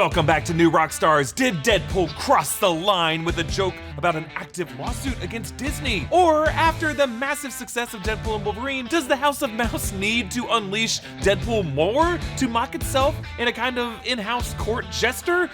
Welcome back to New Rockstars. Did Deadpool cross the line with a joke about an active lawsuit against Disney? Or after the massive success of Deadpool and Wolverine, does the House of Mouse need to unleash Deadpool more to mock itself in a kind of in-house court jester?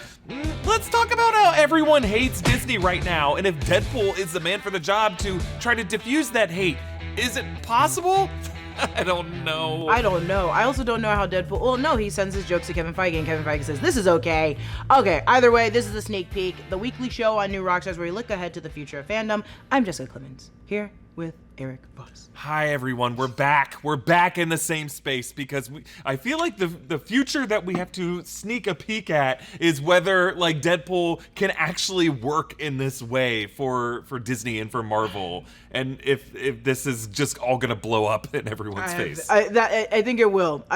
Let's talk about how everyone hates Disney right now, and if Deadpool is the man for the job to try to diffuse that hate. Is it possible? I don't know. I also don't know how Deadpool, well, no, he sends his jokes to Kevin Feige, and Kevin Feige says, this is okay. Okay, either way, this is a sneak peek, the weekly show on New Rockstars where we look ahead to the future of fandom. I'm Jessica Clemons, here with Erik Voss. Hi everyone, we're back. We're back in the same space because I feel like the future that we have to sneak a peek at is whether like Deadpool can actually work in this way for Disney and for Marvel, and if this is just all gonna blow up in everyone's face. I think it will.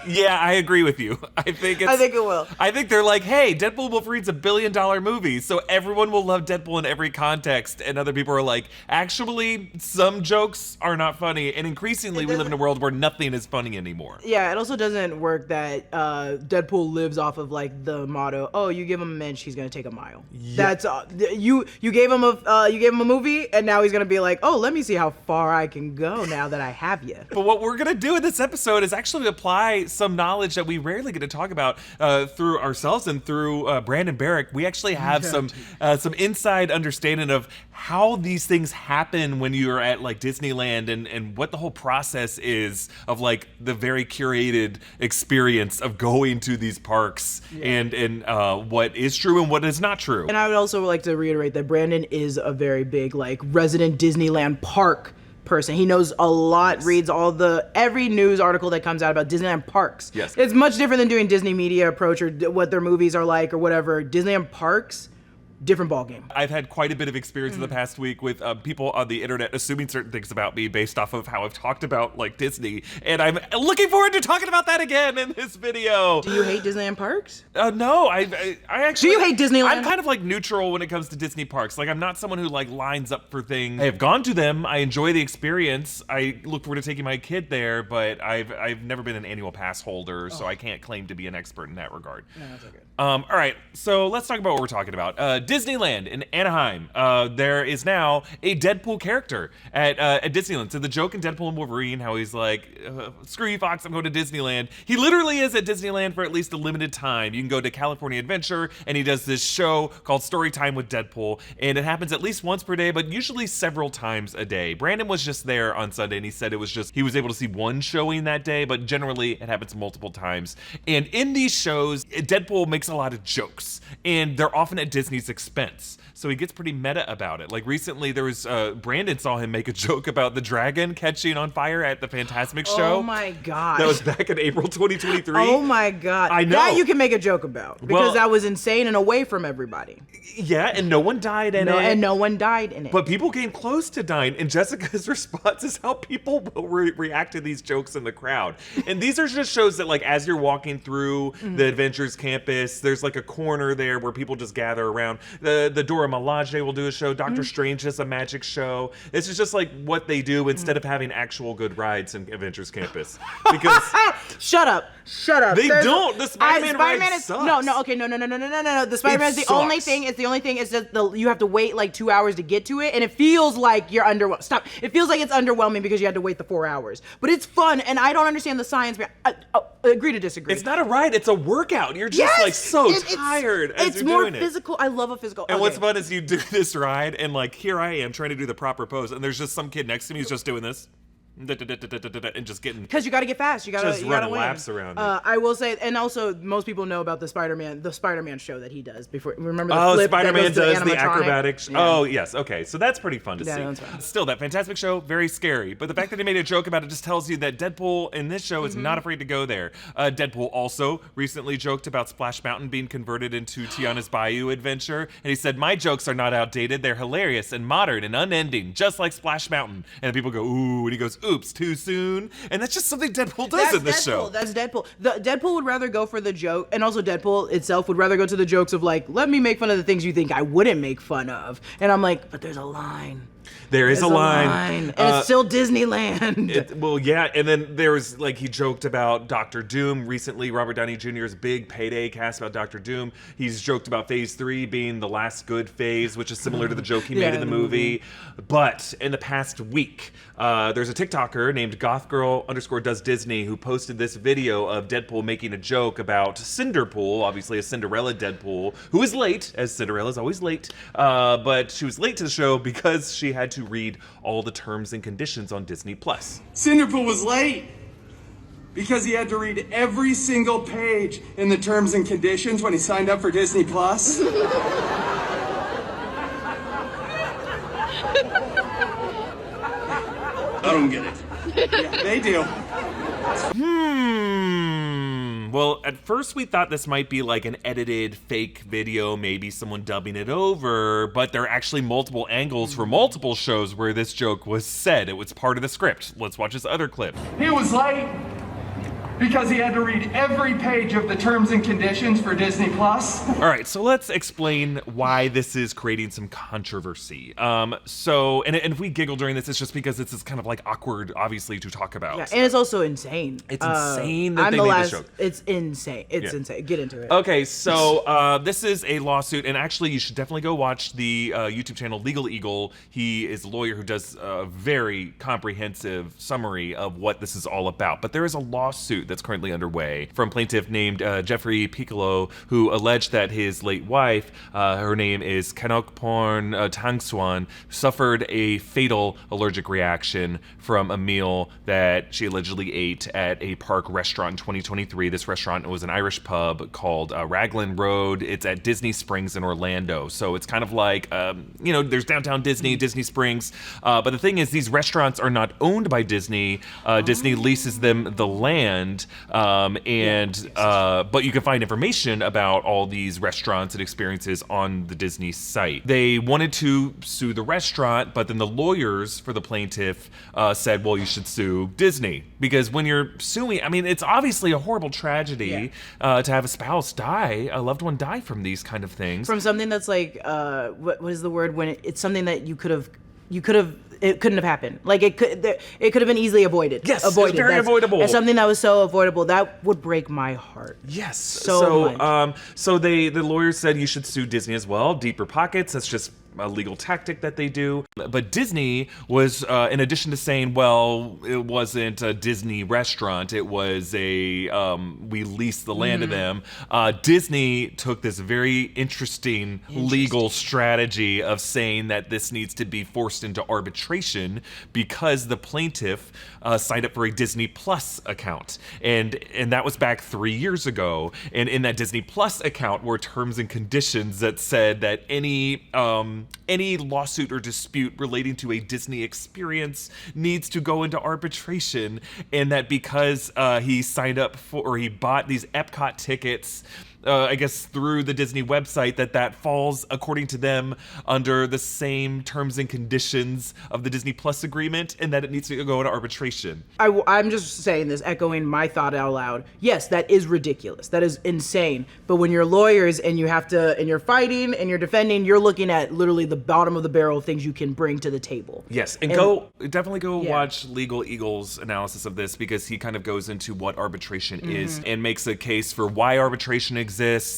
Yeah, I agree with you. I think it will. I think they're like, hey, Deadpool Wolverine's $1 billion movie, so everyone will love Deadpool in every context, and other people are like, actually, some jokes are not funny, and increasingly we live in a world where nothing is funny anymore. Yeah, it also doesn't work that Deadpool lives off of like the motto, oh, you give him an inch, he's gonna take a mile. Yeah. That's you gave him a movie, and now he's gonna be like, oh, let me see how far I can go now that I have you. But what we're gonna do in this episode is actually apply some knowledge that we rarely get to talk about through ourselves and through Brandon Barrick. We actually have some inside understanding of how these things happen when you're at like Disneyland and what the whole process is of like the very curated experience of going to these parks and what is true and what is not true. And I would also like to reiterate that Brandon is a very big like resident Disneyland park person. He knows a lot, reads every news article that comes out about Disneyland parks. Yes. It's much different than doing Disney media approach or what their movies are like or whatever. Disneyland parks, different ballgame. I've had quite a bit of experience in the past week with people on the internet assuming certain things about me based off of how I've talked about like Disney, and I'm looking forward to talking about that again in this video. Do you hate Disneyland parks? No, I actually. Do you hate Disneyland? I'm kind of like neutral when it comes to Disney parks. Like I'm not someone who like lines up for things. I have gone to them. I enjoy the experience. I look forward to taking my kid there, but I've never been an annual pass holder, so I can't claim to be an expert in that regard. No, that's okay. All right, so let's talk about what we're talking about. Disneyland in Anaheim. There is now a Deadpool character at Disneyland. So the joke in Deadpool and Wolverine, how he's like, screw you, Fox, I'm going to Disneyland. He literally is at Disneyland for at least a limited time. You can go to California Adventure, and he does this show called Storytime with Deadpool, and it happens at least once per day, but usually several times a day. Brandon was just there on Sunday, and he said it was just, he was able to see one showing that day, but generally it happens multiple times. And in these shows, Deadpool makes a lot of jokes, and they're often at Disney's expense. So he gets pretty meta about it. Like recently there was, Brandon saw him make a joke about the dragon catching on fire at the Fantasmic show. Oh my God. That was back in April 2023. Oh my God. I know. That you can make a joke about because that was insane and away from everybody. Yeah, and no one died in it. And no one died in it. But people came close to dying, and Jessica's response is how people will react to these jokes in the crowd. And these are just shows that like as you're walking through the Adventures campus, there's like a corner there where people just gather around. The Dora Milaje will do a show. Doctor Strange does a magic show. This is just like what they do instead of having actual good rides in Adventures campus. Because Shut up. They don't. The Spider-Man ride sucks. No. The Spider-Man is the only thing. It's the only thing is that you have to wait like 2 hours to get to it, and it feels like you're underwhelmed. Stop. It feels like it's underwhelming because you had to wait the 4 hours. But it's fun, and I don't understand the science behind. Agree to disagree. It's not a ride. It's a workout. You're just like so tired as you're doing it. It's more physical. I love a physical. And what's fun is you do this ride, and like here I am trying to do the proper pose, and there's just some kid next to me who's just doing this. And just getting, because you got to get fast. You got to run laps around. I will say, and also most people know about the Spider-Man show that he does. Before, remember the flip Spider-Man that goes does the acrobatic. Yeah. Oh yes, okay, so that's pretty fun to see. That's fun. Still, that Fantasmic show, very scary. But the fact that he made a joke about it just tells you that Deadpool in this show is not afraid to go there. Deadpool also recently joked about Splash Mountain being converted into Tiana's Bayou Adventure, and he said, "My jokes are not outdated; they're hilarious and modern and unending, just like Splash Mountain." And people go, "Ooh," and he goes, "Oops, too soon." And that's just something Deadpool does in this show. That's Deadpool. Deadpool would rather go for the joke, and also Deadpool itself would rather go to the jokes of like, let me make fun of the things you think I wouldn't make fun of. And I'm like, but there's a line. There is a line. And it's still Disneyland. Well, yeah, and then there was, like, he joked about Doctor Doom recently. Robert Downey Jr.'s big payday cast about Doctor Doom. He's joked about Phase 3 being the last good phase, which is similar to the joke he made in the movie. But in the past week, there's a TikToker named gothgirl_does_Disney who posted this video of Deadpool making a joke about Cinderpool, obviously a Cinderella Deadpool, who is late, as Cinderella's always late, but she was late to the show because she had to read all the terms and conditions on Disney+. Cinderpool was late because he had to read every single page in the terms and conditions when he signed up for Disney+. I don't get it. Yeah, they do. Well, at first we thought this might be like an edited fake video, maybe someone dubbing it over, but there are actually multiple angles for multiple shows where this joke was said. It was part of the script. Let's watch this other clip. He was late because he had to read every page of the terms and conditions for Disney+. All right, so let's explain why this is creating some controversy. And if we giggle during this, it's just because this is kind of like awkward, obviously, to talk about. Yeah, and it's also insane. It's insane that they made this joke. It's insane. It's insane. Get into it. Okay, so this is a lawsuit, and actually you should definitely go watch the YouTube channel Legal Eagle. He is a lawyer who does a very comprehensive summary of what this is all about. But there is a lawsuit that's currently underway from plaintiff named Jeffrey Piccolo, who alleged that his late wife, her name is Kanokporn Tangswan, suffered a fatal allergic reaction from a meal that she allegedly ate at a park restaurant in 2023. This restaurant was an Irish pub called Raglan Road. It's at Disney Springs in Orlando. So it's kind of like, there's downtown Disney, Disney Springs. But the thing is, these restaurants are not owned by Disney. Disney leases them the land. But you can find information about all these restaurants and experiences on the Disney site. They wanted to sue the restaurant, but then the lawyers for the plaintiff said, well, you should sue Disney. Because when you're suing, I mean, it's obviously a horrible tragedy to have a spouse die, a loved one die from these kind of things. From something that's like, what is the word when it's something that it couldn't have happened. Like it could have been easily avoided. Yes, avoided. It's very avoidable. And something that was so avoidable, that would break my heart. Yes. So much. So the lawyers said you should sue Disney as well. Deeper pockets. That's just a legal tactic that they do. But Disney was, in addition to saying, well, it wasn't a Disney restaurant, it was we leased the land to them. Disney took this very interesting legal strategy of saying that this needs to be forced into arbitration because the plaintiff signed up for a Disney Plus account. And that was back 3 years ago. And in that Disney Plus account were terms and conditions that said that any lawsuit or dispute relating to a Disney experience needs to go into arbitration, and that because he signed up for, or he bought these Epcot tickets, I guess through the Disney website, that falls, according to them, under the same terms and conditions of the Disney Plus agreement, and that it needs to go into arbitration. I'm just saying this, echoing my thought out loud. Yes, that is ridiculous. That is insane. But when you're lawyers and you're fighting and you're defending, you're looking at literally the bottom of the barrel of things you can bring to the table. Yes, and definitely go watch Legal Eagle's analysis of this, because he kind of goes into what arbitration is and makes a case for why arbitration exists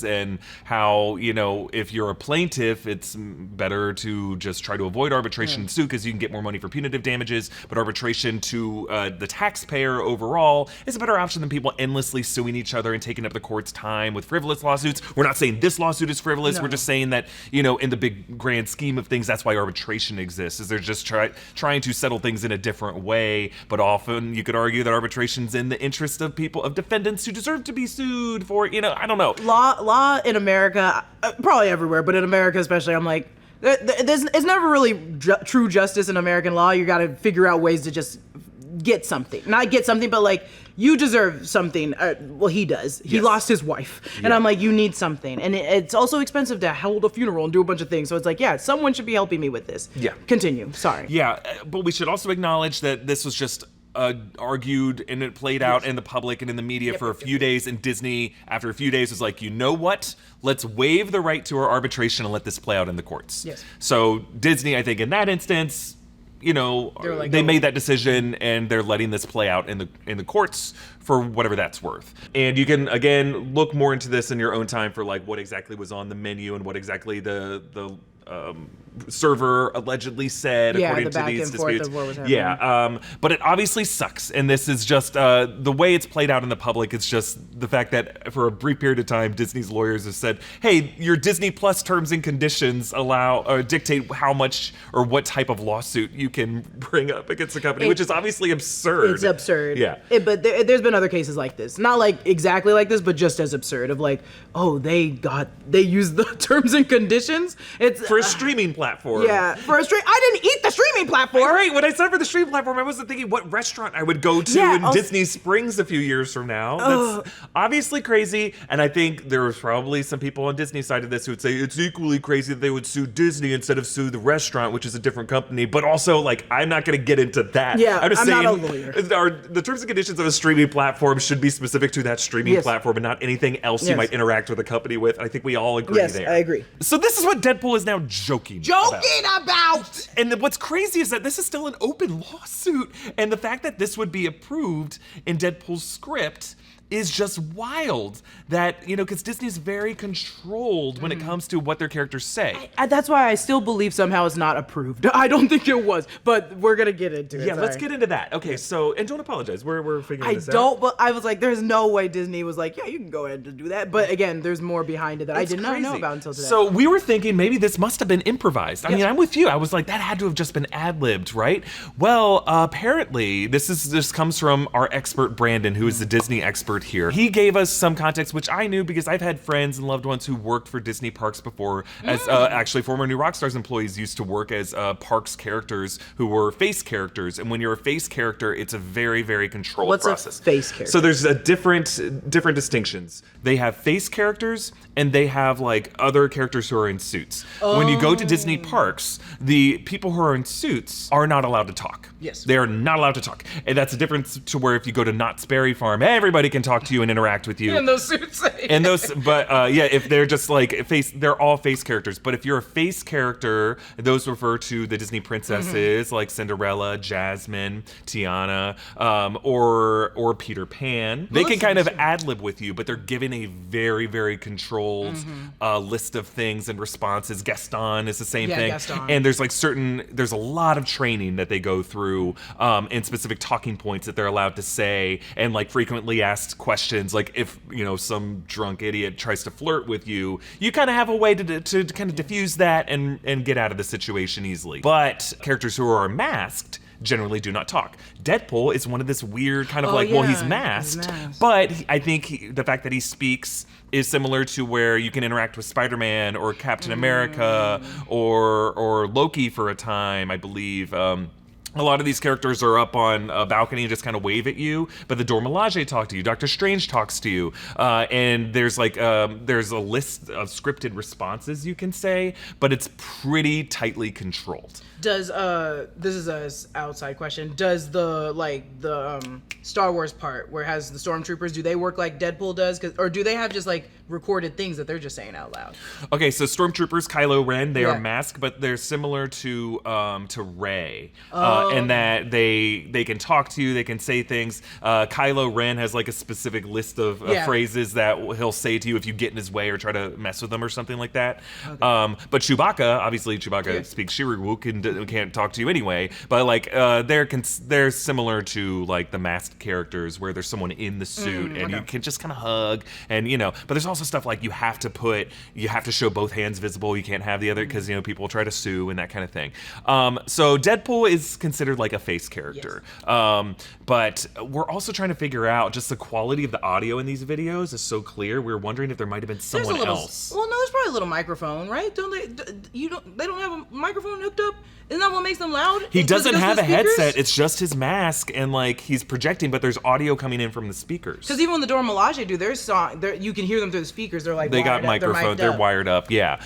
and how, if you're a plaintiff, it's better to just try to avoid arbitration and sue because you can get more money for punitive damages, but arbitration to the taxpayer overall is a better option than people endlessly suing each other and taking up the court's time with frivolous lawsuits. We're not saying this lawsuit is frivolous. We're just saying that, in the big grand scheme of things, that's why arbitration exists, is they're just trying to settle things in a different way. But often you could argue that arbitration's in the interest of defendants who deserve to be sued for, I don't know. Law in America, probably everywhere, but in America especially, I'm like, it's never really true justice in American law. You got to figure out ways to just get something. Not get something, but like, you deserve something. Well, he does. He lost his wife. And I'm like, you need something. And it's also expensive to hold a funeral and do a bunch of things. So it's like, someone should be helping me with this. Yeah. Continue. Sorry. Yeah, but we should also acknowledge that this was just argued and it played out in the public and in the media for a few days, and Disney, after a few days, was like, you know what? Let's waive the right to our arbitration and let this play out in the courts. Yes. So Disney, I think in that instance, like, they made that decision and they're letting this play out in the courts for whatever that's worth. And you can, again, look more into this in your own time for like what exactly was on the menu and what exactly the server allegedly said according to these disputes. Of what was happening. But it obviously sucks, and this is just the way it's played out in the public. It's just the fact that for a brief period of time, Disney's lawyers have said, "Hey, your Disney Plus terms and conditions dictate how much or what type of lawsuit you can bring up against the company," which is obviously absurd. It's absurd. Yeah. But there's been other cases like this, not like exactly like this, but just as absurd. Of like, oh, they used the terms and conditions. It's for a streaming platform. Yeah, for a stream. I didn't eat the streaming platform. Right, when I said for the streaming platform, I wasn't thinking what restaurant I would go to in Disney Springs a few years from now. That's obviously crazy, and I think there was probably some people on Disney's side of this who would say it's equally crazy that they would sue Disney instead of sue the restaurant, which is a different company. But also, like, I'm not going to get into that. Yeah, I'm just saying, not a lawyer. The terms and conditions of a streaming platform should be specific to that streaming platform and not anything else you might interact with a company with. I think we all agree there. Yes, I agree. So this is what Deadpool is now joking about. And what's crazy is that this is still an open lawsuit, and the fact that this would be approved in Deadpool's script is just wild. That, because Disney's very controlled when it comes to what their characters say. That's why I still believe somehow it's not approved. I don't think it was, but we're gonna get into it. Yeah, let's get into that. Okay, so, and don't apologize. We're figuring this out. I don't, but I was like, there's no way Disney was like, yeah, you can go ahead and do that. But again, there's more behind it that I did not know about until today. So we were thinking maybe this must have been improvised. I mean, I'm with you. I was like, that had to have just been ad-libbed, right? Well, apparently, this comes from our expert Brandon, who is the Disney expert here. He gave us some context, which I knew because I've had friends and loved ones who worked for Disney parks before, as actually former New Rockstars employees used to work as parks characters who were face characters. And when you're a face character, it's a very, very controlled process. What's a face character? So there's a different distinctions. They have face characters and they have like other characters who are in suits. When you go to Disney parks, the people who are in suits are not allowed to talk. Yes. They're not allowed to talk. And that's a difference to where if you go to Knott's Berry Farm, everybody can talk to you and interact with you. In those suits. If they're just like they're all face characters. But if you're a face character, those refer to the Disney princesses like Cinderella, Jasmine, Tiana, or Peter Pan. They can kind of ad-lib with you, but they're given a very, very controlled list of things and responses. Gaston is the same thing. Gaston. And there's a lot of training that they go through and specific talking points that they're allowed to say, and like frequently asked questions. Like if some drunk idiot tries to flirt with you, you kind of have a way to kind of diffuse that and get out of the situation easily. But characters who are masked generally do not talk. Deadpool is one of this weird kind of he's masked, but I think the fact that he speaks is similar to where you can interact with Spider-Man or Captain America or Loki for a time, I believe. A lot of these characters are up on a balcony and just kind of wave at you, but the Dora Milaje talk to you, Doctor Strange talks to you, and there's there's a list of scripted responses you can say, but it's pretty tightly controlled. Does this is a outside question? Does the Star Wars part where it has the stormtroopers, do they work like Deadpool does, or do they have just like recorded things that they're just saying out loud? Okay, so stormtroopers, Kylo Ren, they are masked, but they're similar to Rey, in that they can talk to you, they can say things. Kylo Ren has like a specific list of phrases that he'll say to you if you get in his way or try to mess with him or something like that. Okay. But Chewbacca, obviously Chewbacca speaks Shiriwook and can't talk to you anyway. But like they're similar to like the masked characters where there's someone in the suit and you can just kind of hug and but there's also stuff like you have to show both hands visible. You can't have the other because people try to sue and that kind of thing. So Deadpool is considered like a face character. Yes. But we're also trying to figure out just the quality of the audio in these videos is so clear. We're wondering if there might have been someone else. Well, no, there's probably a little microphone, right? They don't have a microphone hooked up? Isn't that what makes them loud? He doesn't have a headset. It's just his mask, and like he's projecting, but there's audio coming in from the speakers. Because even when the Dora Milaje do their song, you can hear them through the speakers. They're like they got microphones. They're wired up. Yeah.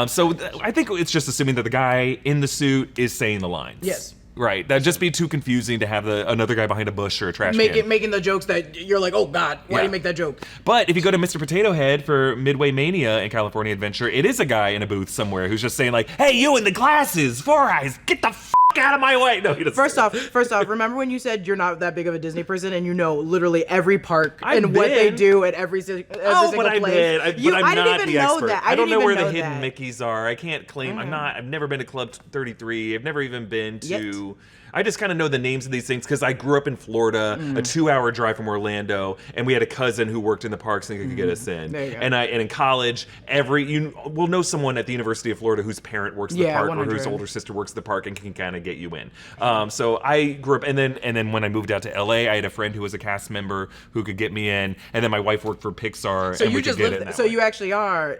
So I think it's just assuming that the guy in the suit is saying the lines. Yes. Right. That'd just be too confusing to have another guy behind a bush or a trash can. Making the jokes that you're like, oh God, why do you make that joke? But if you go to Mr. Potato Head for Midway Mania and California Adventure, it is a guy in a booth somewhere who's just saying like, hey, you in the glasses, Four Eyes, get the out of my way. No, he doesn't. First off, remember when you said you're not that big of a Disney person and you know literally every park and what they do at every single place? But I'm not the expert. I don't know where the hidden that. Mickeys are. I can't claim. I've never been to Club 33. I've never even been to... I just kind of know the names of these things because I grew up in Florida, a 2-hour drive from Orlando, and we had a cousin who worked in the parks and could get us in. There you go. And in college, we'll know someone at the University of Florida whose parent works at the park 100. or whose older sister works at the park and can kind of get you in. So I grew up, and then when I moved out to LA, I had a friend who was a cast member who could get me in, and then my wife worked for Pixar, so and you we just could get it. So you actually are,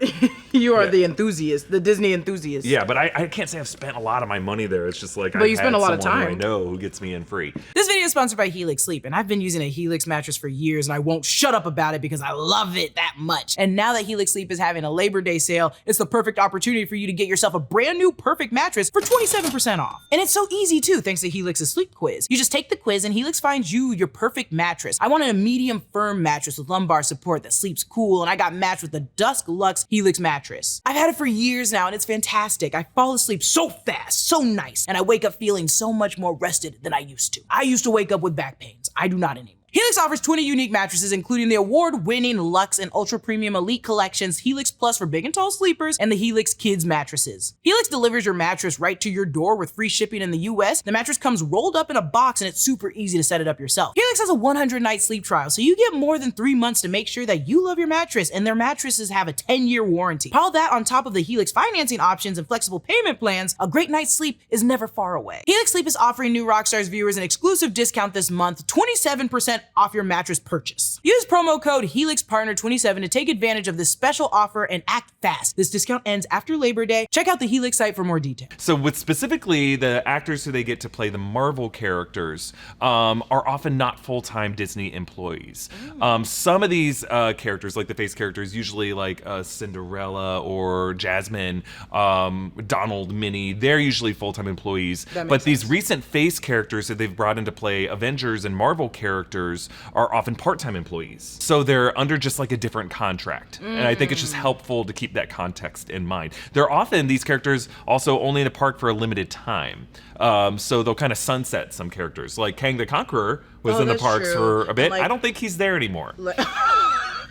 the enthusiast, the Disney enthusiast. Yeah, but I can't say I've spent a lot of my money there. It's just like but you spend a lot of time. Who I know who gets me in free. This video is sponsored by Helix Sleep, and I've been using a Helix mattress for years, and I won't shut up about it because I love it that much. And now that Helix Sleep is having a Labor Day sale, it's the perfect opportunity for you to get yourself a brand new perfect mattress for 27% off. And it's so easy too, thanks to Helix's sleep quiz. You just take the quiz and Helix finds you your perfect mattress. I wanted a medium firm mattress with lumbar support that sleeps cool, and I got matched with the Dusk Luxe Helix mattress. I've had it for years now, and it's fantastic. I fall asleep so fast, so nice, and I wake up feeling so much more rested than I used to. I used to wake up with back pains. I do not anymore. Helix offers 20 unique mattresses, including the award-winning Luxe and Ultra Premium Elite Collections, Helix Plus for big and tall sleepers, and the Helix Kids mattresses. Helix delivers your mattress right to your door with free shipping in the US. The mattress comes rolled up in a box, and it's super easy to set it up yourself. Helix has a 100-night sleep trial, so you get more than 3 months to make sure that you love your mattress, and their mattresses have a 10-year warranty. Pile that on top of the Helix financing options and flexible payment plans, a great night's sleep is never far away. Helix Sleep is offering new Rockstars viewers an exclusive discount this month, 27% off your mattress purchase. Use promo code HelixPartner27 to take advantage of this special offer and act fast. This discount ends after Labor Day. Check out the Helix site for more details. So with specifically the actors who they get to play the Marvel characters are often not full-time Disney employees. Some of these characters, like the face characters, usually like Cinderella or Jasmine, Donald, Minnie, they're usually full-time employees. But these recent face characters that they've brought into play, Avengers and Marvel characters, are often part-time employees. So they're under just like a different contract. And I think it's just helpful to keep that context in mind. They're often, these characters, also only in the park for a limited time. So they'll kind of sunset some characters. Like Kang the Conqueror was in the parks for a bit. I don't think he's there anymore.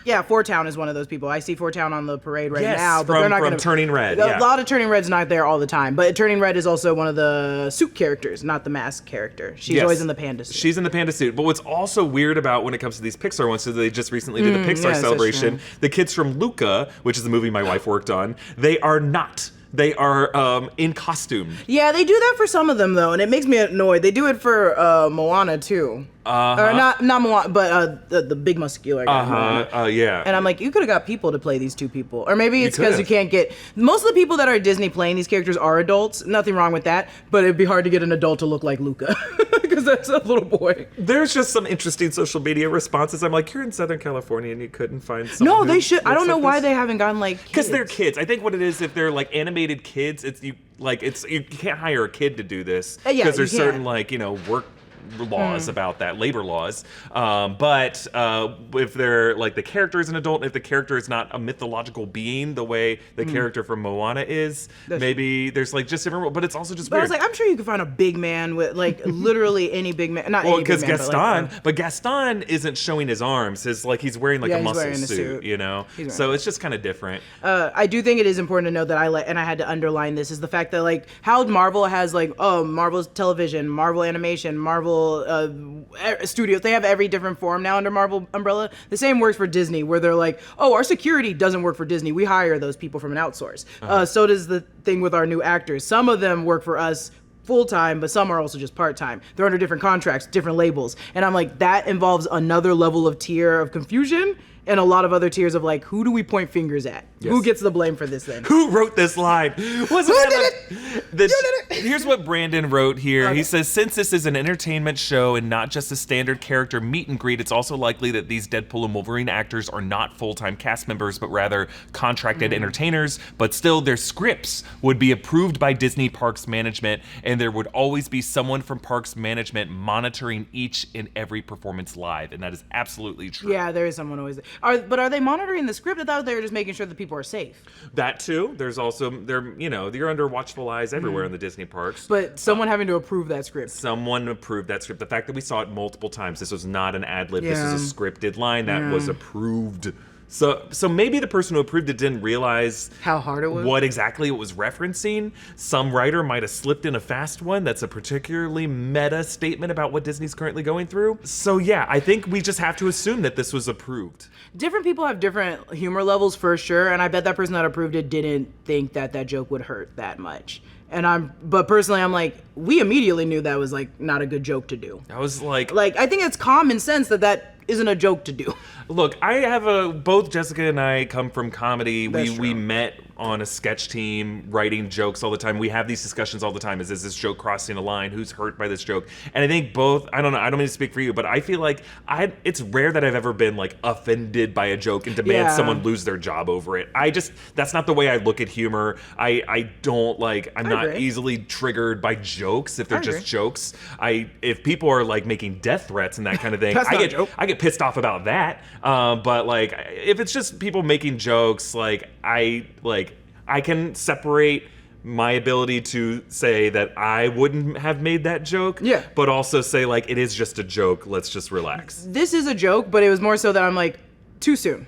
Yeah, Four Town is one of those people. I see Four Town on the parade now, but from, they're not going to. Turning Red. A lot of Turning Red's not there all the time, but Turning Red is also one of the suit characters, not the mask character. She's always in the panda suit. She's in the panda suit. But what's also weird about when it comes to these Pixar ones, so they just recently did the Pixar celebration. The kids from Luca, which is the movie my wife worked on, they are not. They are in costume. Yeah, they do that for some of them though, and it makes me annoyed. They do it for Moana too. Or not Moana, but the big muscular guy. Yeah. And I'm like, you could have got people to play these two people, or maybe it's because you can't get. Most of the people that are at Disney playing these characters are adults. Nothing wrong with that, but it'd be hard to get an adult to look like Luca because that's a little boy. There's just some interesting social media responses. I'm like, you're in Southern California and you couldn't find someone. No, they should. I don't know why they haven't gotten like. Because they're kids. I think what it is, if they're like animated kids, you can't hire a kid to do this because there's certain work laws about that, labor laws. But if they're like the character is an adult, and if the character is not a mythological being the way the character from Moana is, maybe there's like just different. But it's also just weird. I was like, I'm sure you could find a big man with like literally any big man. Not any big man, Gaston, but Gaston isn't showing his arms. He's wearing like a muscle suit, you know. So it's just kind of different. I do think it is important to note that I had to underline this, is the fact that like how Marvel has like Marvel's television, Marvel animation, Marvel studios, they have every different form now under Marvel umbrella. The same works for Disney, where they're like, our security doesn't work for Disney, we hire those people from an outsource. So does the thing with our new actors. Some of them work for us full-time, but some are also just part-time. They're under different contracts, different labels, and I'm like, that involves another level of tier of confusion and a lot of other tiers of like, who do we point fingers at? Who gets the blame for this then? Who wrote this line? Who did it? You did it. Here's what Brandon wrote here. Okay. He says, since this is an entertainment show and not just a standard character meet and greet, it's also likely that these Deadpool and Wolverine actors are not full-time cast members, but rather contracted entertainers. But still, their scripts would be approved by Disney Parks Management, and there would always be someone from Parks Management monitoring each and every performance live. And that is absolutely true. Yeah, there is someone always there. But are they monitoring the script? I thought they were just making sure that people are safe. That too. There's also, you're under watchful eyes everywhere in the Disney parks. But someone having to approve that script. Someone approved that script. The fact that we saw it multiple times, this was not an ad lib. This Yeah. is a scripted line that was approved. So maybe the person who approved it didn't realize How hard it was? what exactly it was referencing. Some writer might have slipped in a fast one that's a particularly meta statement about what Disney's currently going through. So yeah, I think we just have to assume that this was approved. Different people have different humor levels for sure, and I bet that person that approved it didn't think that that joke would hurt that much. But personally, I'm like, we immediately knew that was like not a good joke to do. I was like, I think it's common sense that isn't a joke to do. look, I have both Jessica and I come from comedy. That's We true. met on a sketch team writing jokes all the time. We have these discussions all the time. Is this joke crossing a line? Who's hurt by this joke? And I think both, I don't know, I don't mean to speak for you, but I feel like it's rare that I've ever been like offended by a joke and demand Yeah. someone lose their job over it. That's not the way I look at humor. I'm not agree. easily triggered by jokes if they're I just agree. jokes. If people are like making death threats and that kind of thing, That's not a joke. I get pissed off about that. But like, if it's just people making jokes, I can separate my ability to say that I wouldn't have made that joke. Yeah. But also say like, it is just a joke. Let's just relax. This is a joke, but it was more so that I'm like, too soon.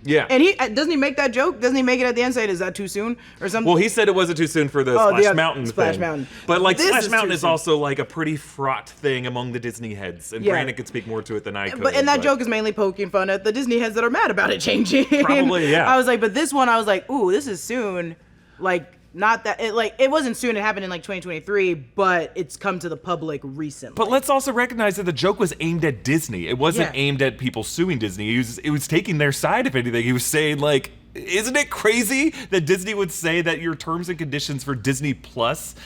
Yeah. And doesn't he make that joke? Doesn't he make it at the end saying, is that too soon? Or something? Well, he said it wasn't too soon for the Oh, Splash the Mountain Splash thing. Mountain. But like This Splash is Mountain too is soon. also like a pretty fraught thing among the Disney heads. And Yeah. Brandon could speak more to it than I could. And that joke is mainly poking fun at the Disney heads that are mad about it changing. Probably, yeah. I was like, but this one, I was like, ooh, this is soon. Like, not that, it wasn't soon. It happened in like 2023, but it's come to the public recently. But let's also recognize that the joke was aimed at Disney. It wasn't Yeah. aimed at people suing Disney. It was taking their side, if anything. He was saying, like, isn't it crazy that Disney would say that your terms and conditions for Disney Plus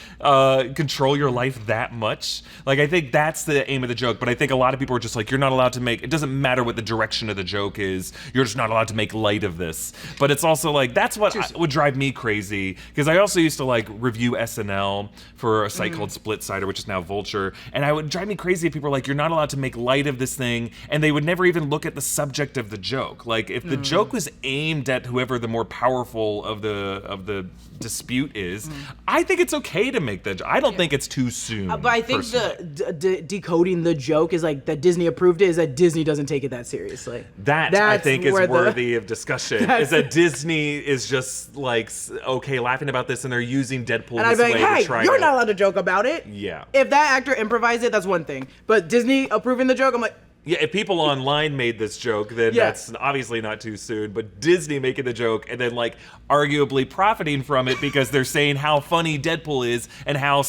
control your life that much? Like, I think that's the aim of the joke. But I think a lot of people are just like, you're not allowed to make, it doesn't matter what the direction of the joke is. You're just not allowed to make light of this. But it's also like, that's what would drive me crazy. Because I also used to like review SNL for a site called Splitsider, which is now Vulture. And I would drive me crazy if people were like, you're not allowed to make light of this thing. And they would never even look at the subject of the joke. Like, if the joke was aimed at whoever the more powerful of the dispute is, I think it's okay to make that. I don't think it's too soon. But I think personally. decoding the joke is like that Disney approved it is that Disney doesn't take it that seriously. That I That's think is where worthy of discussion. Is that Disney is just like, okay, laughing about this, and they're using Deadpool And I'd this be way like, to hey, try you're to. not allowed to joke about it. Yeah. If that actor improvised it, that's one thing. But Disney approving the joke, I'm like, Yeah, if people online made this joke, then Yeah. that's obviously not too soon. But Disney making the joke and then like arguably profiting from it because they're saying how funny Deadpool is and how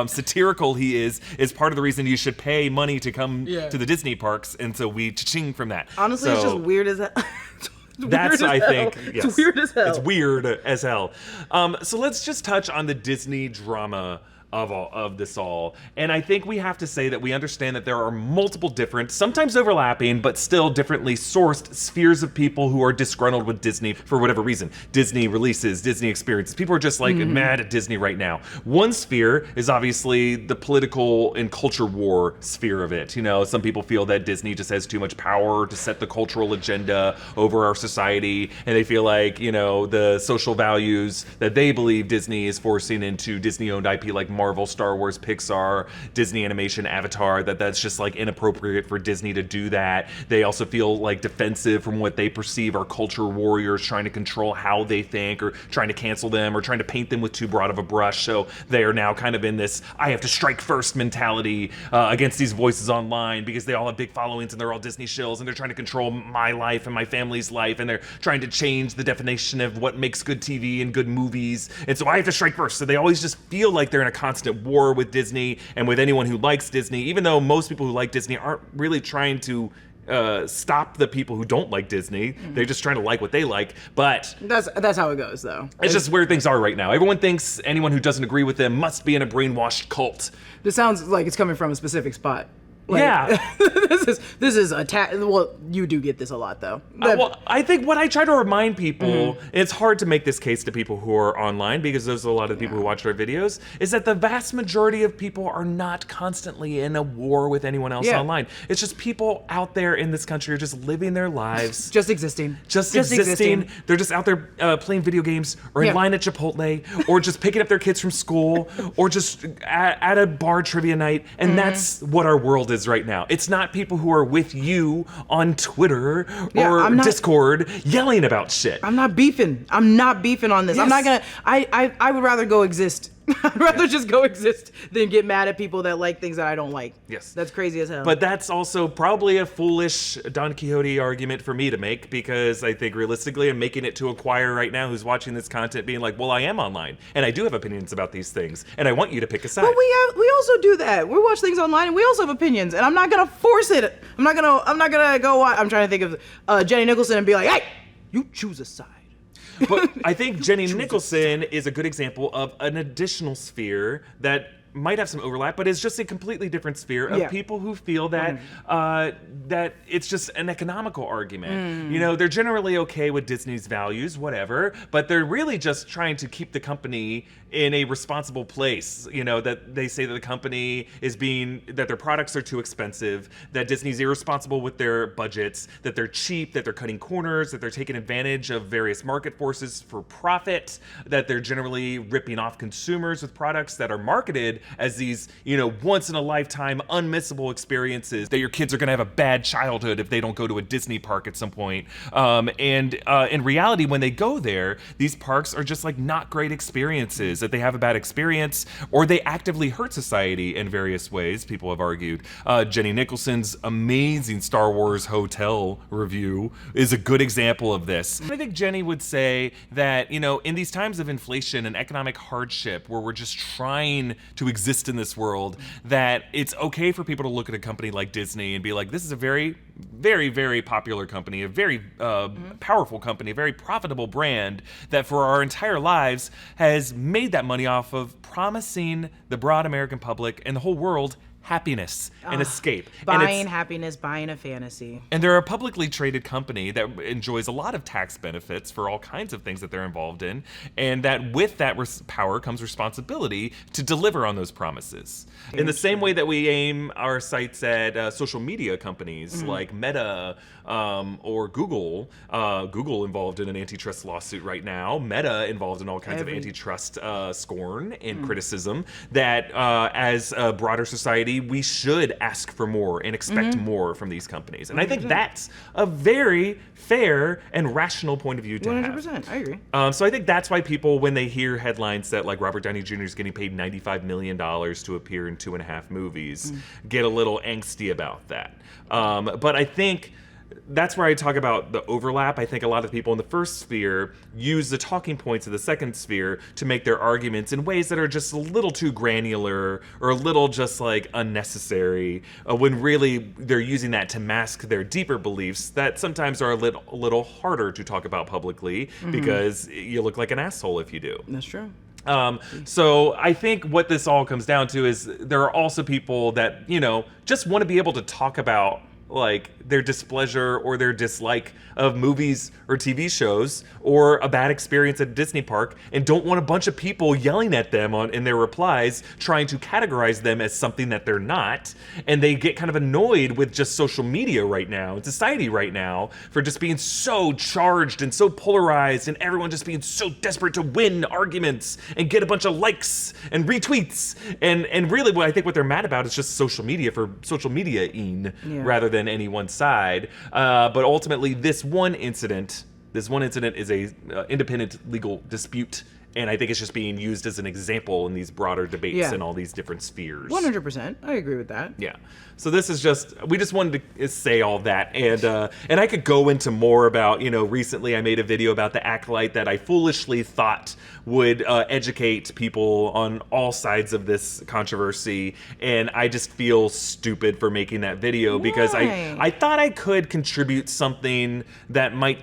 satirical he is part of the reason you should pay money to come to the Disney parks. And so we cha-ching from that. honestly, it's just weird as hell. That's, I think, yes. It's weird as hell. It's weird as hell. So let's just touch on the Disney drama of this all. And I think we have to say that we understand that there are multiple different, sometimes overlapping, but still differently sourced spheres of people who are disgruntled with Disney for whatever reason. Disney releases, Disney experiences. People are just like mad at Disney right now. One sphere is obviously the political and culture war sphere of it. You know, some people feel that Disney just has too much power to set the cultural agenda over our society, and they feel like, you know, the social values that they believe Disney is forcing into Disney-owned IP like Marvel, Star Wars, Pixar, Disney Animation, Avatar, that's just like inappropriate for Disney to do that. They also feel like defensive from what they perceive are culture warriors trying to control how they think or trying to cancel them or trying to paint them with too broad of a brush. So they are now kind of in this I have to strike first mentality against these voices online because they all have big followings and they're all Disney shills and they're trying to control my life and my family's life and they're trying to change the definition of what makes good TV and good movies. And so I have to strike first. So they always just feel like they're in a constant war with Disney and with anyone who likes Disney, even though most people who like Disney aren't really trying to stop the people who don't like Disney. They're just trying to like what they like. But that's how it goes, though. It's just where things are right now. Everyone thinks anyone who doesn't agree with them must be in a brainwashed cult. This sounds like it's coming from a specific spot. Like, yeah. this is well, you do get this a lot, though. Well, I think what I try to remind people, it's hard to make this case to people who are online because those are a lot of the people who watch our videos, is that the vast majority of people are not constantly in a war with anyone else online. It's just people out there in this country are just living their lives. Just existing. Just existing. They're just out there playing video games or in line at Chipotle or just picking up their kids from school or just at a bar trivia night. And that's what our world is right now. It's not people who are with you on Twitter or Discord yelling about shit. I'm not beefing. I'm not beefing on this. Yes. I'm not gonna. I would rather go exist. I'd rather just go exist than get mad at people that like things that I don't like. Yes. That's crazy as hell. But that's also probably a foolish Don Quixote argument for me to make because I think realistically I'm making it to a choir right now who's watching this content being like, well, I am online and I do have opinions about these things and I want you to pick a side. But we also do that. We watch things online and we also have opinions and I'm not gonna force it. I'm not gonna go. I'm trying to think of Jenny Nicholson and be like, hey, you choose a side. But I think Jenny Nicholson is a good example of an additional sphere that might have some overlap, but it's just a completely different sphere of people who feel that that it's just an economical argument. You know, they're generally okay with Disney's values, whatever, but they're really just trying to keep the company in a responsible place. You know, that they say that the company is that their products are too expensive, that Disney's irresponsible with their budgets, that they're cheap, that they're cutting corners, that they're taking advantage of various market forces for profit, that they're generally ripping off consumers with products that are marketed as these, you know, once in a lifetime unmissable experiences that your kids are going to have a bad childhood if they don't go to a Disney park at some point. And in reality, when they go there, these parks are just like not great experiences, that they have a bad experience or they actively hurt society in various ways, people have argued. Jenny Nicholson's amazing Star Wars hotel review is a good example of this. I think Jenny would say that, you know, in these times of inflation and economic hardship where we're just trying to exist in this world, that it's okay for people to look at a company like Disney and be like, this is a very, very, very popular company, a very powerful company, a very profitable brand that for our entire lives has made that money off of promising the broad American public and the whole world happiness and escape. Buying happiness, buying a fantasy. And they're a publicly traded company that enjoys a lot of tax benefits for all kinds of things that they're involved in, and that with that power comes responsibility to deliver on those promises. In the same way that we aim our sights at social media companies like Meta or Google. Google involved in an antitrust lawsuit right now. Meta involved in all kinds of antitrust scorn and criticism that as a broader society, we should ask for more and expect more from these companies. And 100%. I think that's a very fair and rational point of view to 100%, have. I agree. So I think that's why people, when they hear headlines that like Robert Downey Jr. is getting paid $95 million to appear in 2.5 movies, get a little angsty about that. But I think that's where I talk about the overlap. I think a lot of people in the first sphere use the talking points of the second sphere to make their arguments in ways that are just a little too granular or a little just like unnecessary, when really they're using that to mask their deeper beliefs that sometimes are a little harder to talk about publicly because you look like an asshole if you do. That's true. So I think what this all comes down to is there are also people that, you know, just want to be able to talk about like their displeasure or their dislike of movies or TV shows or a bad experience at a Disney park and don't want a bunch of people yelling at them in their replies, trying to categorize them as something that they're not. And they get kind of annoyed with just social media right now, and society right now, for just being so charged and so polarized and everyone just being so desperate to win arguments and get a bunch of likes and retweets. And really what I think what they're mad about is just social media for social media-ing rather than any one side. But ultimately, this one incident is a independent legal dispute, And I think it's just being used as an example in these broader debates in all these different spheres. 100%. I agree with that. Yeah. So this is we just wanted to say all that. And I could go into more about, recently I made a video about the Acolyte that I foolishly thought would educate people on all sides of this controversy. And I just feel stupid for making that video because I thought I could contribute something that might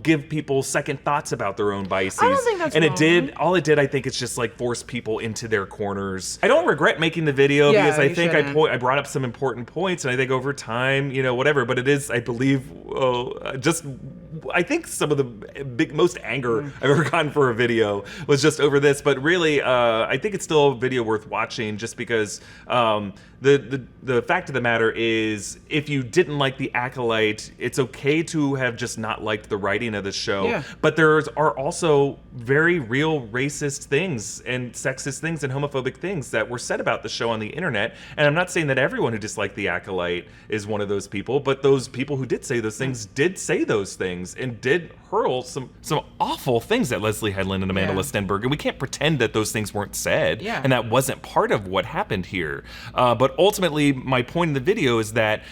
give people second thoughts about their own biases. I don't think that's and wrong. All it did, I think, is just like force people into their corners. I don't regret making the video because I think I brought up some important points, and I think over time, whatever. But it is, I believe, I think some of the most anger I've ever gotten for a video was just over this. But really, I think it's still a video worth watching just because the fact of the matter is, if you didn't like The Acolyte, it's okay to have just not liked the writing of the show. Yeah. But there are also very real racist things and sexist things and homophobic things that were said about the show on the internet. And I'm not saying that everyone who disliked The Acolyte is one of those people, but those people who did say those things did say those things and did hurl some awful things at Leslie Headland and Amanda Listenberg. And we can't pretend that those things weren't said and that wasn't part of what happened here. But ultimately, my point in the video is that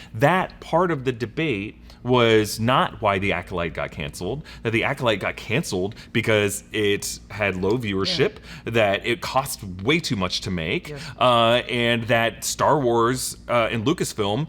part of the debate was not why The Acolyte got canceled, that The Acolyte got canceled because it had low viewership, that it cost way too much to make, and that Star Wars and Lucasfilm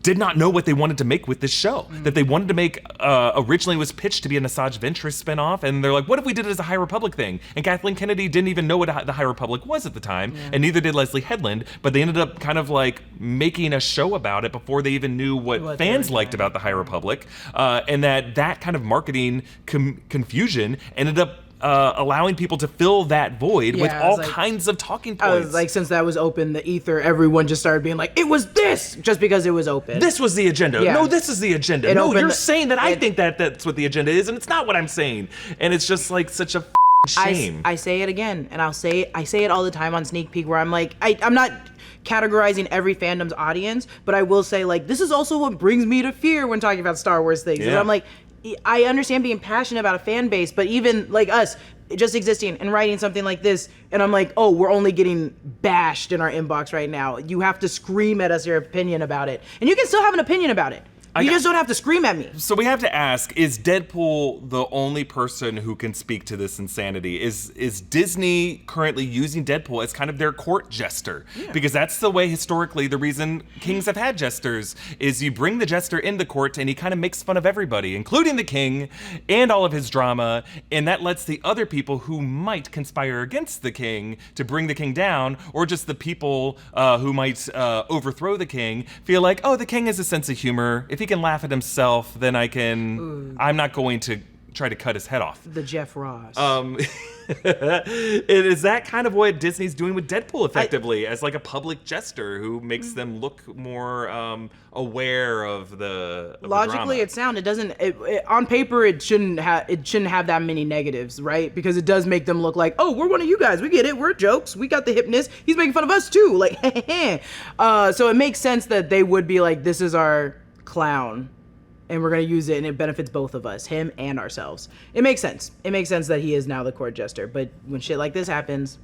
did not know what they wanted to make with this show. That they wanted to make, originally was pitched to be an Asajj Ventress spinoff, and they're like, what if we did it as a High Republic thing? And Kathleen Kennedy didn't even know what the High Republic was at the time, and neither did Leslie Headland, but they ended up kind of like making a show about it before they even knew what fans liked about the High Republic, and that kind of marketing confusion ended up allowing people to fill that void with all kinds of talking points. I was like, since that was open, the ether, everyone just started being like, it was this, just because it was open. This was the agenda. Yeah. No, this is the agenda. No, you're saying that I think that's what the agenda is, and it's not what I'm saying. And it's just like such a shame. I say it again, and I say it all the time on Sneak Peek, where I'm like, I'm not categorizing every fandom's audience, but I will say, like, this is also what brings me to fear when talking about Star Wars things. Yeah. I'm like, I understand being passionate about a fan base, but even like us just existing and writing something like this, and I'm like, oh, we're only getting bashed in our inbox right now. You have to scream at us your opinion about it. And you can still have an opinion about it. You just don't have to scream at me. So we have to ask, is Deadpool the only person who can speak to this insanity? Is Disney currently using Deadpool as kind of their court jester? Yeah. Because that's the way, historically, the reason kings have had jesters is you bring the jester into court and he kind of makes fun of everybody, including the king and all of his drama, and that lets the other people who might conspire against the king to bring the king down, or just the people who might overthrow the king, feel like, oh, the king has a sense of humor. If he can laugh at himself, then I'm not going to try to cut his head off. The Jeff Ross. Is that kind of what Disney's doing with Deadpool effectively, as like a public jester who makes them look more aware of the logically drama? It's sound. It doesn't on paper it shouldn't have that many negatives, right? Because it does make them look like, oh, we're one of you guys, we get it, we're jokes, we got the hipness, he's making fun of us too, like so it makes sense that they would be like, this is our clown and we're going to use it and it benefits both of us, him and ourselves. It makes sense. It makes sense that he is now the court jester, but when shit like this happens,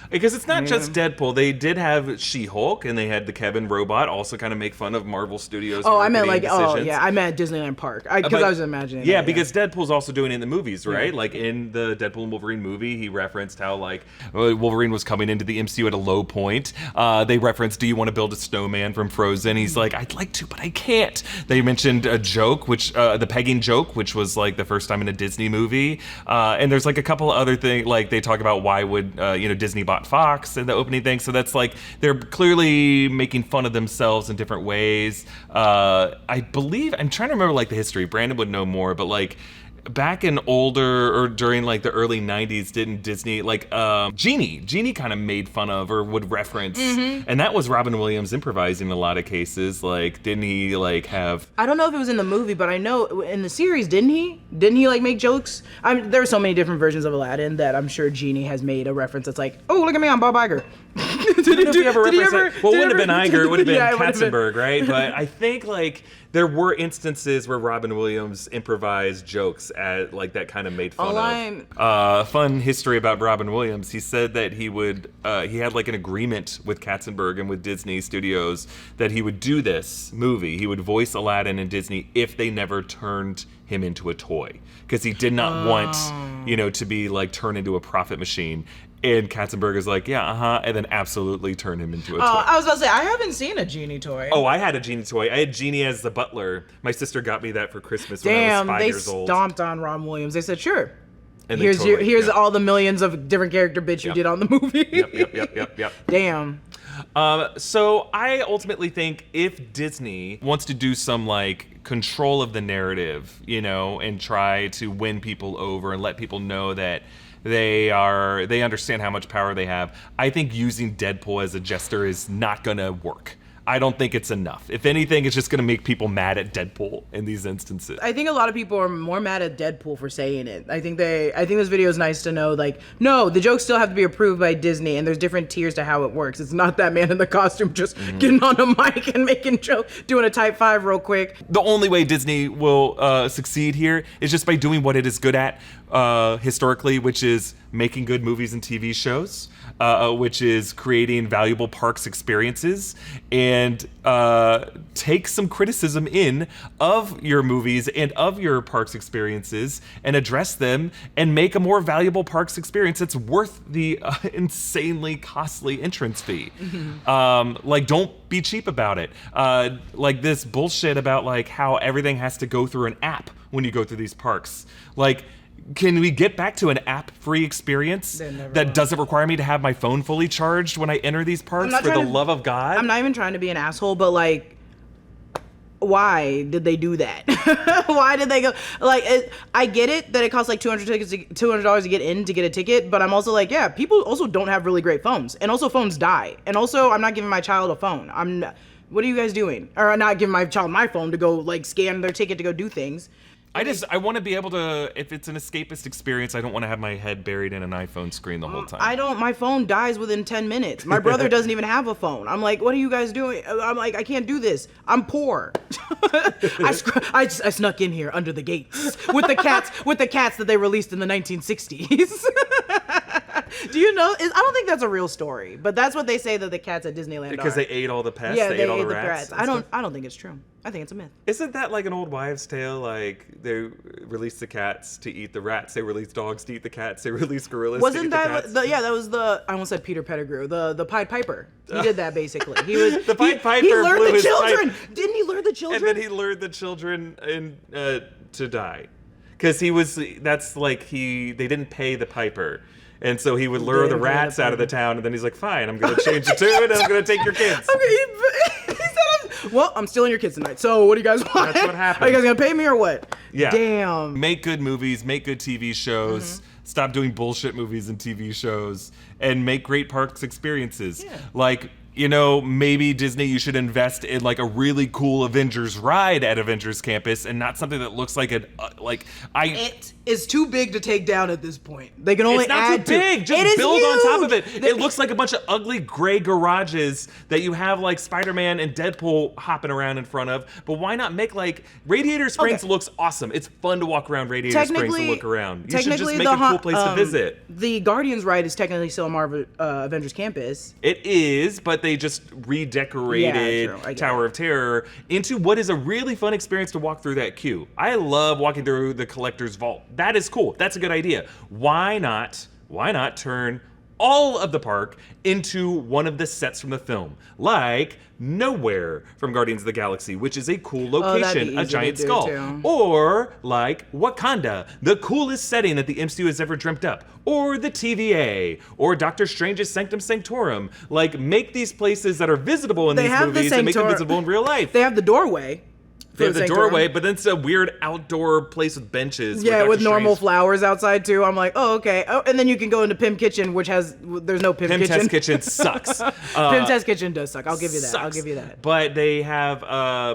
because it's not just Deadpool. They did have She-Hulk, and they had the Kevin robot also kind of make fun of Marvel Studios. Oh, I meant like, I meant Disneyland Park. Because I was imagining. Yeah, because Deadpool's also doing it in the movies, right? Yeah. Like in the Deadpool and Wolverine movie, he referenced how like Wolverine was coming into the MCU at a low point. They referenced, do you want to build a snowman from Frozen? He's like, I'd like to, but I can't. They mentioned a joke, which the pegging joke, which was like the first time in a Disney movie. And there's like a couple of other things, like they talk about why would Disney bought Fox in the opening thing. So that's like, they're clearly making fun of themselves in different ways. I believe, I'm trying to remember like the history. Brandon would know more, but like back in older or during like the early 90s, didn't Disney like Genie kind of made fun of or would reference, and that was Robin Williams improvising in a lot of cases. Like, didn't he like have, I don't know if it was in the movie, but I know in the series, didn't he like make jokes? There are so many different versions of Aladdin that I'm sure Genie has made a reference that's like, oh, look at me, I'm Bob Iger. if we ever represent. Well, it wouldn't have been Iger. It would have been Yeah, it would've been. Katzenberg, right? But I think like there were instances where Robin Williams improvised jokes at like that kind of made fun of. Fun history about Robin Williams. He said that he had like an agreement with Katzenberg and with Disney Studios that he would do this movie. He would voice Aladdin in Disney if they never turned him into a toy, because he did not want, to be like turned into a profit machine. And Katzenberg is like, yeah, and then absolutely turn him into a toy. I was about to say, I haven't seen a genie toy. Oh, I had a genie toy. I had Genie as the butler. My sister got me that for Christmas when I was 5 years old. They stomped on Robin Williams. They said, sure. And here's all the millions of different character bits you did on the movie. Yep. Damn. So I ultimately think if Disney wants to do some like control of the narrative, and try to win people over and let people know that they understand how much power they have, I think using Deadpool as a jester is not gonna work. I don't think it's enough. If anything, it's just going to make people mad at Deadpool in these instances. I think a lot of people are more mad at Deadpool for saying it. I think this video is nice to know, like, no, the jokes still have to be approved by Disney, and there's different tiers to how it works. It's not that man in the costume just getting on a mic and making jokes, doing a type 5 real quick. The only way Disney will succeed here is just by doing what it is good at historically, which is making good movies and TV shows, which is creating valuable parks experiences, and take some criticism in of your movies and of your parks experiences and address them and make a more valuable parks experience that's worth the insanely costly entrance fee. Like, don't be cheap about it. Like this bullshit about like how everything has to go through an app when you go through these parks. Like, can we get back to an app-free experience that doesn't require me to have my phone fully charged when I enter these parks, for the love of God? I'm not even trying to be an asshole, but like, why did they do that? Why did they go? Like, I get it that it costs like $200 to get in to get a ticket, but I'm also like, yeah, people also don't have really great phones, and also phones die, and also I'm not giving my child a phone. What are you guys doing? Or I'm not giving my child my phone to go like scan their ticket to go do things. I want to be able to, if it's an escapist experience, I don't want to have my head buried in an iPhone screen the whole time. My phone dies within 10 minutes. My brother doesn't even have a phone. I'm like, what are you guys doing? I'm like, I can't do this. I'm poor. I snuck in here under the gates with the cats that they released in the 1960s. Do you know? I don't think that's a real story, but that's what they say that the cats at Disneyland because are. they ate all the pets. Yeah, they ate all the rats. I don't think it's true. I think it's a myth. Isn't that like an old wives' tale? Like they released the cats to eat the rats. They released dogs to eat the cats. They released gorillas to eat the cats. That was the. I almost said Peter Pettigrew. The Pied Piper. He did that basically. He was the Pied Piper. He lured blew the his children. pipe, Didn't he lure the children? and then he lured the children to die, because they didn't pay the piper. And so he would lure the rats out of the town, and then he's like, fine, I'm going to change the tune, and I'm going to take your kids. Okay, he said, well, I'm stealing your kids tonight, so what do you guys want? That's what happened. Are you guys going to pay me or what? Yeah. Damn. Make good movies, make good TV shows, stop doing bullshit movies and TV shows, and make great parks experiences. Yeah. Like, maybe Disney, you should invest in like a really cool Avengers ride at Avengers Campus, and not something that looks like It is too big to take down at this point. They can only add It's not too big. Just it is build huge. on top of it. It looks like a bunch of ugly gray garages that you have like Spider-Man and Deadpool hopping around in front of. But why not make like Radiator Springs looks awesome. It's fun to walk around Radiator Springs and look around. You should just make a cool place to visit. The Guardians ride is technically still Marvel Avengers Campus. It is, but they just redecorated Tower of Terror into what is a really fun experience to walk through that queue. I love walking through the Collector's Vault. That is cool. That's a good idea. Why not turn all of the park into one of the sets from the film, like Nowhere from Guardians of the Galaxy, which is a cool location, a giant skull. Or like Wakanda, the coolest setting that the MCU has ever dreamt up. Or the TVA, or Doctor Strange's Sanctum Sanctorum. Like, make these places that are visitable in these movies and make them visible in real life. They have the doorway. They have the doorway, but then it's a weird outdoor place with benches. Yeah, with normal flowers outside too. I'm like, oh, okay. Oh, and then you can go into Pim Kitchen, which there's no Pim Kitchen. Test Kitchen sucks. Pim Test Kitchen does suck. I'll give you that. I'll give you that. But they have,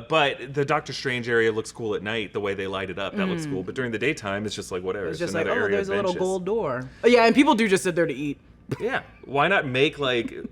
but the Doctor Strange area looks cool at night. The way they light it up, that looks cool. But during the daytime, it's just like whatever. It's just like, there's a little gold door. Oh, yeah, and people do just sit there to eat. Yeah, why not make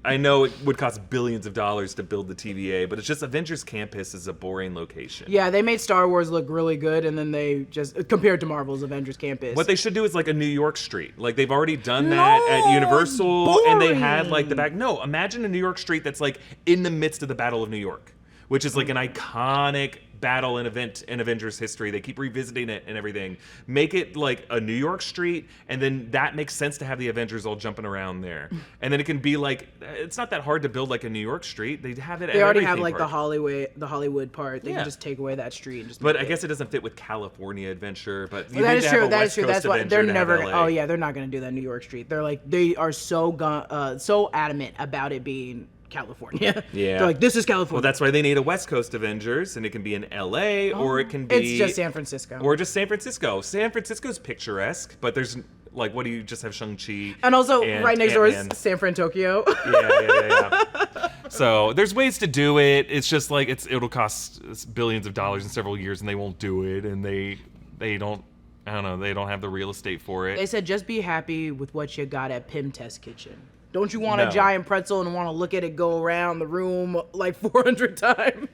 I know it would cost billions of dollars to build the TVA, but it's just Avengers Campus is a boring location. Yeah, they made Star Wars look really good, and then they just compared to Marvel's Avengers Campus. What they should do is a New York street. They've already done that at Universal, and they had the back. No, imagine a New York street that's in the midst of the Battle of New York, which is an iconic battle and event in Avengers history. They keep revisiting it and everything. Make it a New York street, and then that makes sense to have the Avengers all jumping around there. And then it can be it's not that hard to build a New York street. They have it. They already have part. the Hollywood part. They can just take away that street. And just but I guess it doesn't fit with California Adventure. But that is true. That is true. That's why they're never. Oh yeah, they're not going to do that New York street. They're they are so adamant about it being California. Yeah. They're this is California. Well, that's why they need a West Coast Avengers, and it can be in LA, or it can be... It's just San Francisco. Or just San Francisco. San Francisco's picturesque, but there's, what do you just have Shang-Chi? And also, right next door is San Fran, Tokyo. Yeah. So, there's ways to do it. It's just it'll cost billions of dollars in several years, and they won't do it, and they don't... I don't know, they don't have the real estate for it. They said just be happy with what you got at Pym Test Kitchen. Don't you want a giant pretzel and want to look at it go around the room 400 times?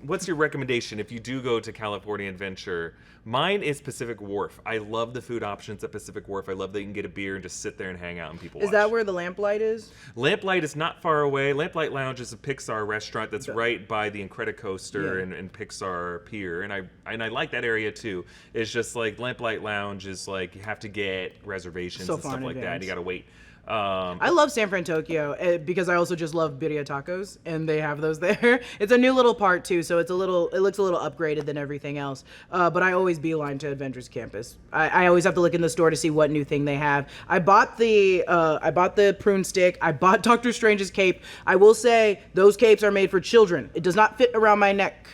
What's your recommendation if you do go to California Adventure? Mine is Pacific Wharf. I love the food options at Pacific Wharf. I love that you can get a beer and just sit there and hang out and people watch. Is that where the Lamplight is? Lamplight is not far away. Lamplight Lounge is a Pixar restaurant that's right by the Incredicoaster and Pixar Pier. And I like that area too. It's just Lamplight Lounge is you have to get reservations and stuff like that. And you got to wait. I love San Fran, Tokyo because I also just love birria tacos, and they have those there. It's a new little part too, so it looks a little upgraded than everything else. But I always beeline to Avengers Campus. I always have to look in the store to see what new thing they have. I bought the prune stick. I bought Doctor Strange's cape. I will say those capes are made for children. It does not fit around my neck.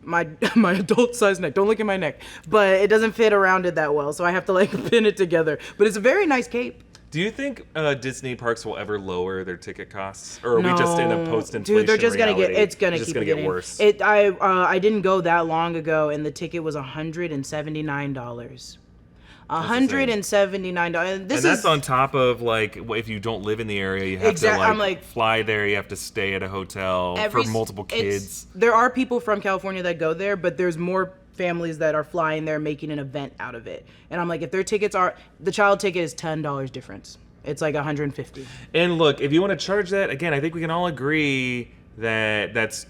My adult size neck. Don't look at my neck. But it doesn't fit around it that well, so I have to pin it together. But it's a very nice cape. Do you think Disney parks will ever lower their ticket costs, or are we just in a post-inflation Dude, they're just reality? It's gonna keep get worse. I didn't go that long ago, and the ticket was $179. $179. And that's on top of if you don't live in the area, you have to fly there. You have to stay at a hotel for multiple kids. There are people from California that go there, but there's more families that are flying there making an event out of it. And I'm if their tickets are, the child ticket is $10 difference. It's $150. And look, if you want to charge that, again, I think we can all agree that that's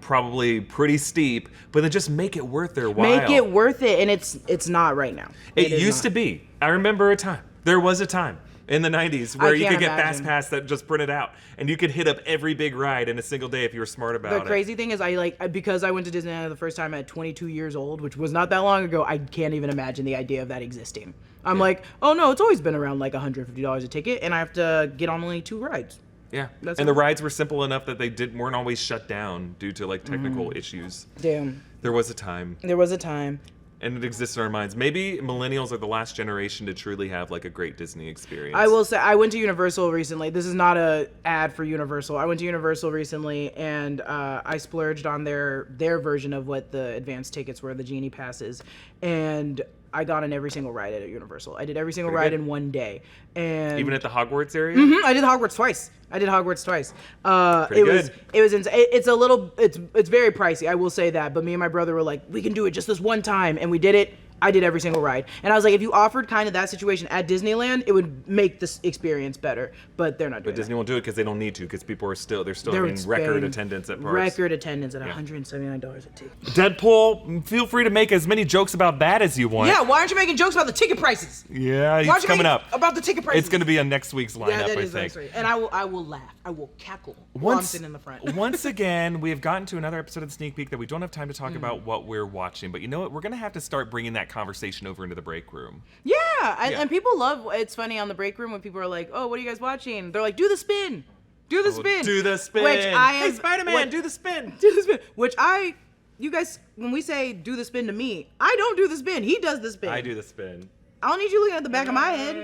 probably pretty steep, but then just make it worth their while. Make it worth it, and it's not right now. It used to be. I remember a time. There was a time in the 90s where you could get Fast Pass that just printed out, and you could hit up every big ride in a single day if you were smart about it. The crazy thing is because I went to Disneyland the first time at 22 years old, which was not that long ago, I can't even imagine the idea of that existing. I'm oh no, it's always been around $150 a ticket, and I have to get on only 2 rides. Yeah, and the rides were simple enough that they weren't always shut down due to technical issues. Damn. There was a time. And it exists in our minds. Maybe millennials are the last generation to truly have a great Disney experience. I will say, I went to Universal recently. This is not a ad for Universal. I went to Universal recently, and I splurged on their version of what the advanced tickets were, the Genie passes, and I got on every single ride at Universal. I did every single ride in one day. And even at the Hogwarts area? Mm-hmm, I did Hogwarts twice. It was insane. It's very pricey, I will say that, but me and my brother were we can do it just this one time, and we did it. I did every single ride. And I was if you offered kind of that situation at Disneyland, it would make this experience better. But they're not doing it. But Disney won't do it because they don't need to, because people are still having record attendance at parks. Record attendance at $179 a ticket. Deadpool, feel free to make as many jokes about that as you want. Yeah, why aren't you making jokes about the ticket prices? Yeah, it's coming up. About the ticket prices. It's going to be on next week's lineup, yeah, that I is think. Next week. And I will laugh. I will cackle while I'm sitting in the front. Once again, we have gotten to another episode of the Sneak Peek that we don't have time to talk about what we're watching. But you know what? We're going to have to start bringing that conversation over into the break room. Yeah, and people love, it's funny on the break room when people are oh, what are you guys watching? They're do the spin. Do the spin. Do the spin. Which I am, hey, Spider-Man, do the spin. Do the spin. Which you guys, when we say do the spin to me, I don't do the spin. He does the spin. I do the spin. I don't need you looking at the back of my head.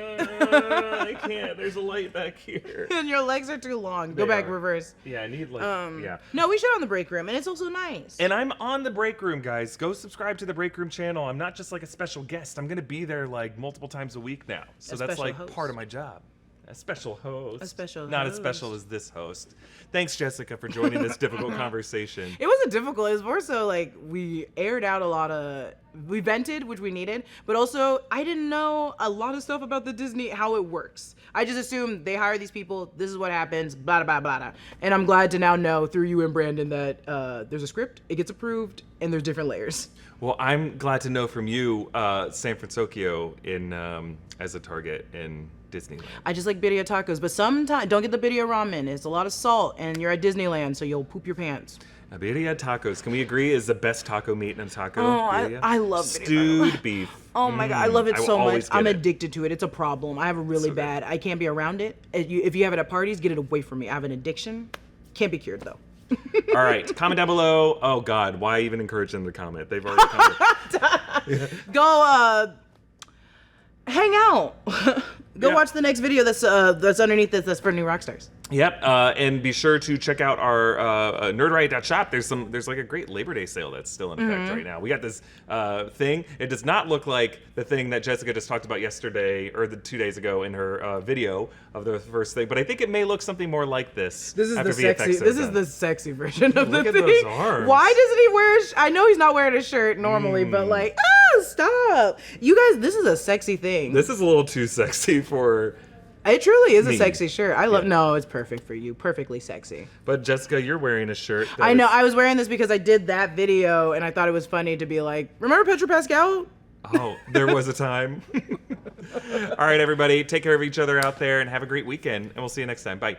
I can't. There's a light back here. And your legs are too long. Go back, reverse. Yeah, I need yeah. No, we should on the break room, and it's also nice. And I'm on the break room, guys. Go subscribe to the break room channel. I'm not just a special guest. I'm gonna be there multiple times a week now. So that's host. part of my job. A special host. A special Not as host. special as this host. Thanks, Jessica, for joining this difficult conversation. It wasn't difficult. It was more so like we aired out a lot of, we vented, which we needed, but also I didn't know a lot of stuff about the Disney, how it works. I just assumed they hire these people, this is what happens, blah, blah, blah, blah. And I'm glad to now know through you and Brandon that there's a script, it gets approved, and there's different layers. Well, I'm glad to know from you, San Francisco in as a target in Disneyland. I just like birria tacos, but sometimes don't get the birria ramen. It's a lot of salt, and you're at Disneyland, so you'll poop your pants. Birria tacos, can we agree, is the best taco meat in a taco? Oh, birria? I love stewed birria. beef. Oh my God, I love it I will so much. always get I'm it. addicted to it. It's a problem. I have a really So good. bad. I can't be around it. If you have it at parties, get it away from me. I have an addiction. Can't be cured though. All right, comment down below. Oh God, why even encourage them to comment? They've already commented. Go hang out. Go Yeah. watch the next video that's underneath this. That's for new Rockstars. Yep, and be sure to check out our nerdright.shop. There's like a great Labor Day sale that's still in effect right now. We got this thing. It does not look like the thing that Jessica just talked about yesterday or 2 days ago in her video of the first thing, but I think it may look something more like this. This is after the VFX sexy. is This is done. the sexy version of Look the at thing. those arms. Why doesn't he wear? I know he's not wearing a shirt normally, but like, stop! You guys, this is a sexy thing. This is a little too sexy for. It truly is a Me. sexy shirt. I love. Yeah. No, it's perfect for you. Perfectly sexy. But Jessica, you're wearing a shirt. that I know. is- I was wearing this because I did that video, and I thought it was funny to be like, remember Pedro Pascal? Oh, there was a time. All right, everybody, take care of each other out there and have a great weekend. And we'll see you next time. Bye.